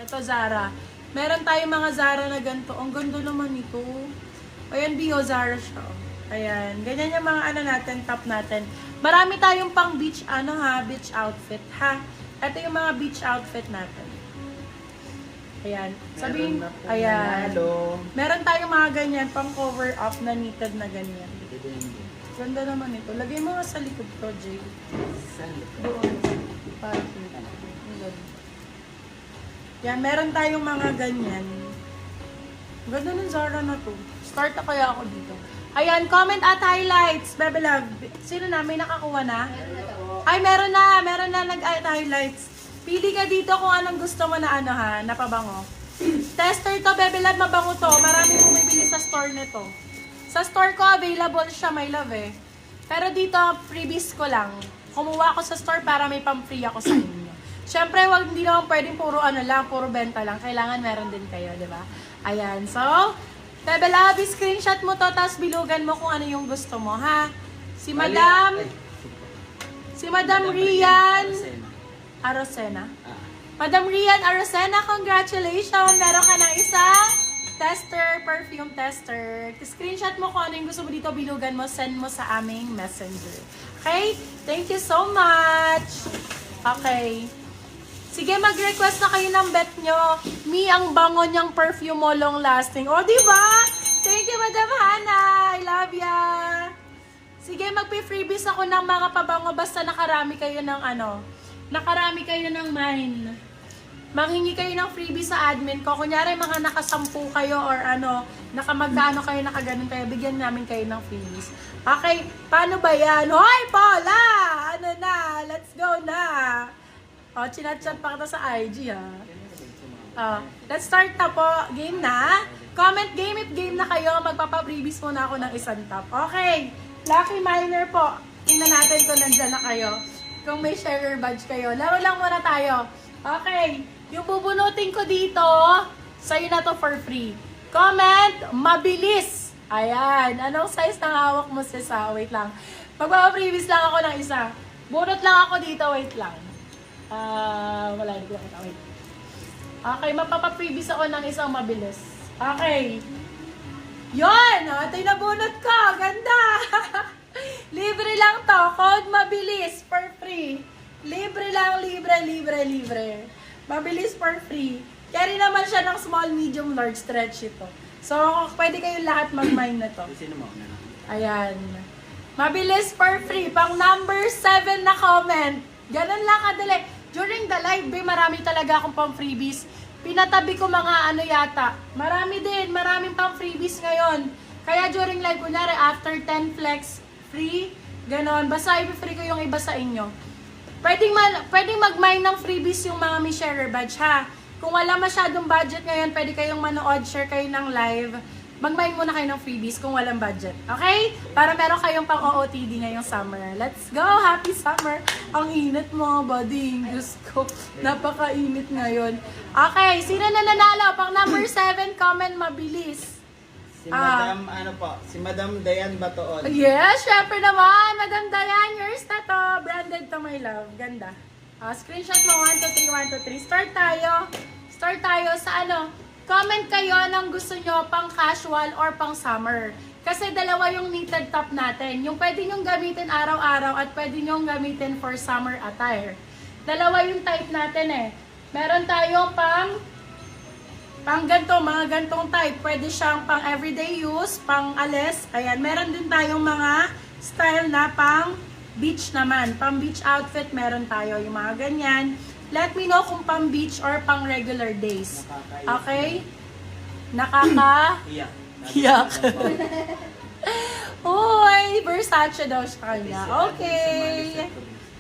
Ito, Zara. Meron tayong mga Zara na ganito. Ang ganda naman ito. Ayan, Bio Zara siya. Ayan. Ganyan yung mga ano natin, top natin. Marami tayong pang beach, beach outfit, ha? Ito yung mga beach outfit natin. Ayan. Sabihin, ayan. Meron tayong mga ganyan, pang cover up na knitted na ganyan. Ganda naman ito. Lagay mo nga sa likod ko, Jay. Doon. Para kita. Yan, meron tayong mga ganyan. Ganda ng Zara na to. Start na kaya ako dito. Ayan, comment at highlights. Bebe Love. Sino na? May nakakuha na? Ay, meron na. Meron na nag-highlights. Pili ka dito kung anong gusto mo na na pabango. Tester to, Bebe Love. Mabango to. Marami bumibili sa store nito. Sa store ko, available siya, my love eh. Pero dito, freebies ko lang. Kumuha ako sa store para may pang-free ako sa inyo. Siyempre, hindi naman pwedeng puro puro benta lang. Kailangan meron din kayo, di ba? Ayan, so, Bebe Love, screenshot mo to, tapos bilugan mo kung ano yung gusto mo, ha? Si Madam Rian Arosena. Madam Rian Arosena, congratulations! Meron ka ng isang perfume tester. Screenshot mo kung ano yung gusto mo dito, bilugan mo, send mo sa aming messenger. Okay? Thank you so much! Okay. Sige, mag-request na kayo ng bet nyo. Mi, ang bango niyang perfume mo, long lasting. O, diba? Thank you, Madam Hannah. I love ya. Sige, magpi-freebies ako ng mga pabango basta nakarami kayo ng nakarami kayo ng mine. Manghingi kayo ng freebie sa admin ko. Kunyari, mga nakasampu kayo or nakamagkano kayo, nakaganon kayo, bigyan namin kayo ng freebies. Okay, paano ba yan? Hoy, Paula! Let's go na! Chinat-chat pa kita sa IG, ha? Let's start na po. Game na. Comment game if game na kayo. Magpapa-freebies muna ako ng isang top. Okay. Lucky Miner po. Tingnan natin kung nandyan na kayo. Kung may sharer badge kayo. Laro lang muna tayo. Okay. Yung bubunutin ko dito, sa'yo na to for free. Comment, mabilis. Ayan. Anong size ng hawak mo, sis? Wait lang. Magpapa-freebies lang ako ng isa. Bunot lang ako dito. Wait lang. Wala, hindi ko nakita. Wait. Okay, mapapa-freebies ako ng isang mabilis. Okay. Yon! Ito yung nabunot ko. Ganda! Libre lang to. Code mabilis for free. Libre lang. Libre. Mabilis for free. Carry naman siya ng small, medium, large stretch ito. So, pwede kayong lahat mag-mine na to. Ayan. Mabilis for free. Pang number 7 na comment. Ganun lang kadali. During the live, marami talaga akong pang freebies. Pinatabi ko mga yata. Maraming pang freebies ngayon. Kaya during live, kunyari, after 10 flex, free, ganon. Basta i-free ko yung iba sa inyo. Pwedeng mag-mine ng freebies yung mga may sharer badge, ha? Kung wala masyadong budget ngayon, pwede kayong manood, share kayo ng live. Mag-mine muna kayo ng freebies kung walang budget. Okay? Para meron kayong pang OOTD ngayong summer. Let's go! Happy summer! Ang init mo, buddy. Diyos ko. Napaka-init ngayon. Okay. Sino na nanalo? Pang number 7, comment mabilis. Si Madam, si Madam Dayan Batoon. Yes, syempre naman. Madam Dayan, yours na to. Branded to, my love. Ganda. Screenshot mo. 1, 2, 3, 1, 2, 3. Start tayo sa comment kayo ng gusto nyo pang casual or pang summer. Kasi dalawa yung knitted top natin. Yung pwede nyong gamitin araw-araw at pwede nyong gamitin for summer attire. Dalawa yung type natin eh. Meron tayong pang mga gantong type. Pwede siyang pang everyday use, pang alis. Ayan, meron din tayong mga style na pang beach naman. Pang beach outfit meron tayo yung mga ganyan. Let me know kung pang beach or pang regular days. Okay? Yak. Uy, Versace daw siya kanya. Okay.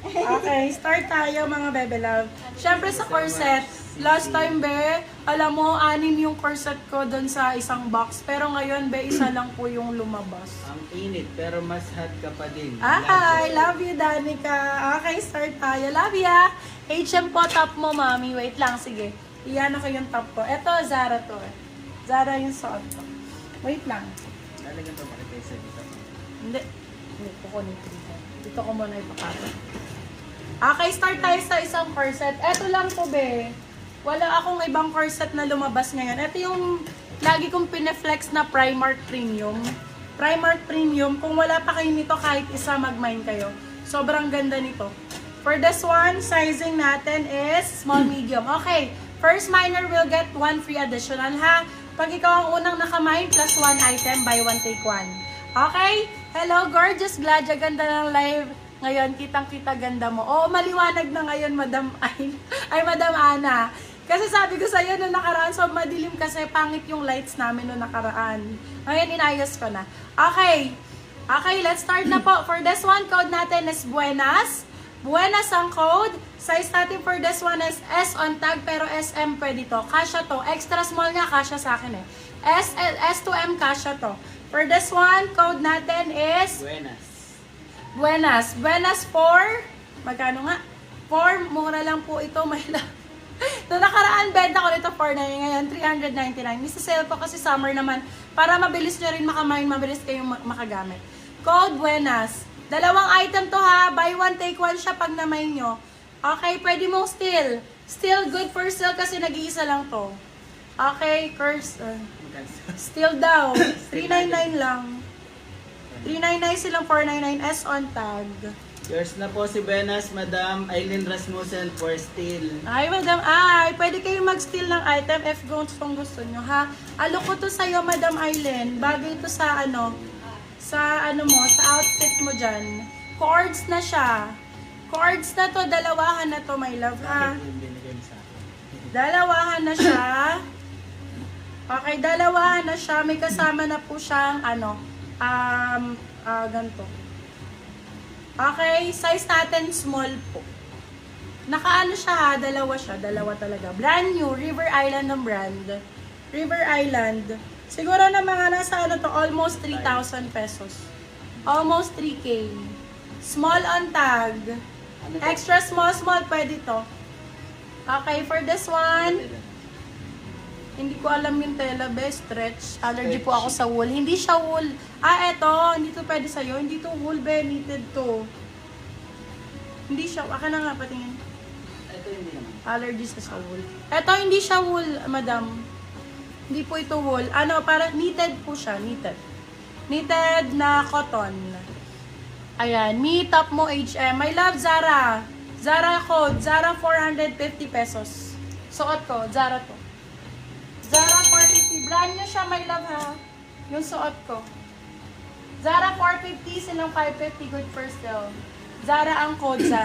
Okay, start tayo mga Bebe Love. Siyempre sa corset, last time alam mo, 6 yung corset ko doon sa isang box. Pero ngayon, isa lang po yung lumabas. Ang init, pero mas hot ka pa din. I love you, Danica. Okay, start tayo. Love ya. HM po, top mo, mami. Wait lang, sige. Iyan ako yung top ko. Ito, Zara to. Zara yung suot ko. Wait lang. Lalagyan pa makita sa dito. Hindi. Hindi, kukunin ko dito. Dito ko muna ipakata. Okay, start tayo sa isang corset. Eto lang po, be. Wala akong ibang corset na lumabas ngayon. Ito yung lagi kong pineflex na Primark Premium. Primark Premium, kung wala pa kayo nito kahit isa mag-mine kayo. Sobrang ganda nito. For this one, sizing natin is small medium. Okay, first miner will get 1 free additional ha. Pag ikaw ang unang nakamine, plus 1 item, buy 1 take 1. Okay? Hello, gorgeous. Glad ya ganda ng live. Ngayon, kitang-kita ganda mo. Oo, maliwanag na ngayon, Madam Madam Ana. Kasi sabi ko sa'yo nung nakaraan, so madilim kasi pangit yung lights namin nung nakaraan. Ngayon, inayos ko na. Okay. Okay, let's start na po. For this one, code natin is Buenas. Buenas ang code. Size natin for this one is S on tag, pero SM pwede to. Kasha to. Extra small nga, kasha sa akin eh. S to M, kasha to. For this one, code natin is Buenas. Buenas. Buenas for, magkano nga? For, mura lang po ito, may lang. Noong nakaraan, benta ko nito for ngayon, 399. Nisa-sale ko kasi summer naman. Para mabilis nyo rin makamine, mabilis kayong makagamit. Code Buenas. Dalawang item to ha. Buy one, take one siya pag na-mine nyo. Okay, pwede mong steal. Still good for sale kasi nag-iisa lang to. Okay, curse. Steal daw. 399 lang. 399 silang 499 S on tag. Yours na po si Buenas, Madam Aileen Rasmussen for steal. Ay, Madam Ay, pwede kayo mag-steal ng item if kung gusto nyo, ha? Alo ko to sa'yo, Madam Aileen. Bagay to sa ano mo, sa outfit mo dyan. Cords na siya. Cords na to, dalawahan na to, my love, ha? Bakit yung binigay mo sa akin? Dalawahan na siya. Okay, dalawahan na siya. May kasama na po siyang, ganito. Okay, size natin small po. Nakaano siya ha, dalawa talaga. Brand new, River Island ng brand. River Island. Siguro na mga nasa almost 3,000 pesos. Almost 3K. Small on tag. Extra small, pwede to. Okay, for this one, hindi ko alam yung tela be, stretch. Allergy po ako sa wool. Hindi siya wool. Eto, hindi to pwede sa'yo. Hindi to wool be, knitted to. Hindi siya, aka na nga patingin. Ito hindi naman. Allergy sa wool. Eto, hindi siya wool, madam. Hindi po ito wool. Parang knitted po siya, knitted. Knitted na cotton. Ayan, me top mo HM. My love, Zara. Zara code, Zara 450 pesos. Suot ko, Zara to. Zara 450. Brand new siya, my love ha. Yung suot ko. Zara 450, silang 550. Good for sale. Zara ang code, Zara.